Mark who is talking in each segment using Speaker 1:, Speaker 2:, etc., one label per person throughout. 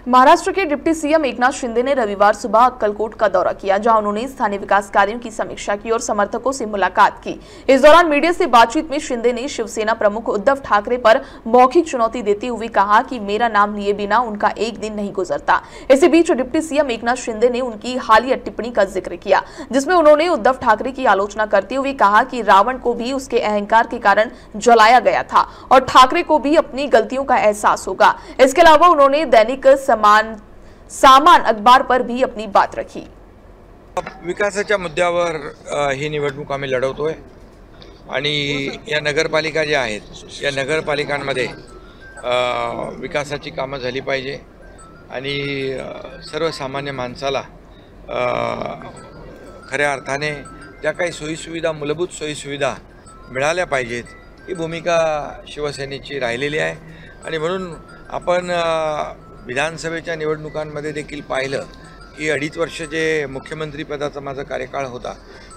Speaker 1: महाराष्ट्र के deputy CM Eknath Shinde ने रविवार सुबह अक्कलकोट का दौरा किया, जहां उन्होंने स्थानीय विकास कार्यों की समीक्षा की और समर्थकों से मुलाकात की। इस दौरान मीडिया से बातचीत में शिंदे ने शिवसेना प्रमुख उद्धव ठाकरे पर मौखिक चुनौती देते हुए कहा कि मेरा नाम लिए बिना उनका एक दिन नहीं गुजरता। इसी beach deputy CM Eknath Shinde ने उनकी हालिया टिप्पणी का जिक्र किया, जिसमें उन्होंने उद्धव ठाकरे की आलोचना करते हुए कहा कि रावण को भी उसके अहंकार के कारण जलाया गया था और ठाकरे को भी अपनी गलतियों का एहसास होगा। इसके अलावा उन्होंने दैनिक सामान अखबार पर भी अपनी बात रखी।
Speaker 2: विकासाच्या मुद्द्यावर ही निवडणूक आम्ही लढवतोय आणि या नगरपालिका ज्या आहेत या नगरपालिकांमध्ये विकासाची कामं झाली पाहिजे आणि सर्वसामान्य माणसाला खऱ्या अर्थाने त्या काही सोयीसुविधा मूलभूत सोयीसुविधा मिळाल्या पाहिजेत ही भूमिका शिवसेनेची राहिलेली आहे। आणि म्हणून आपण विधानसभेच्या निवडणुकांमध्ये देखील पाहिलं की 2.5 वर्ष जे मुख्यमंत्री पदाचा माझा कार्यकाळ होता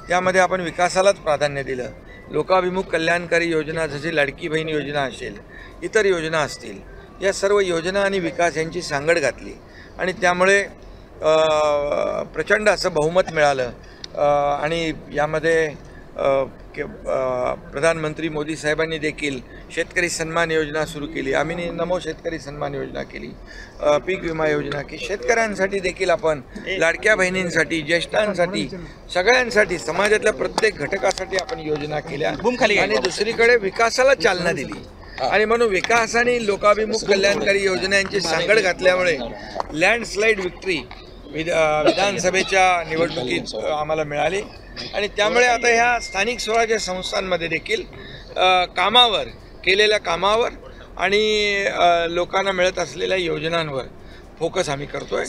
Speaker 2: त्यामध्ये आपण विकासालाच प्राधान्य दिलं। लोकाभिमुख कल्याणकारी योजना जशी लाडकी बहीण योजना असेल, इतर योजना असतील, या सर्व योजना आणि विकास यांची सांगड घातली आणि त्यामुळे प्रचंड असं बहुमत मिळालं। आणि यामध्ये प्रधानमंत्री मोदी साहेबांनी देखील शेतकरी सन्मान योजना सुरू केली, आम्ही नमो शेतकरी सन्मान योजना केली, पीक विमा योजना की शेतकऱ्यांसाठी देखील आपण लाडक्या बहिणींसाठी, ज्येष्ठांसाठी, सगळ्यांसाठी, समाजातल्या प्रत्येक घटकासाठी आपण योजना केल्या आणि दुसरीकडे विकासाला चालना दिली। आणि म्हणून विकास आणि लोकाभिमुख कल्याणकारी योजनांची सांगड घातल्यामुळे लँडस्लाइड विक्ट्री विधानसभेच्या निवडणुकीत आम्हाला मिळाली आणि त्यामुळे आता ह्या स्थानिक स्वराज्य संस्थांमध्ये देखील कामावर केलेल्या कामावर आणि लोकांना मिळत असलेल्या योजनांवर फोकस आम्ही करतोय।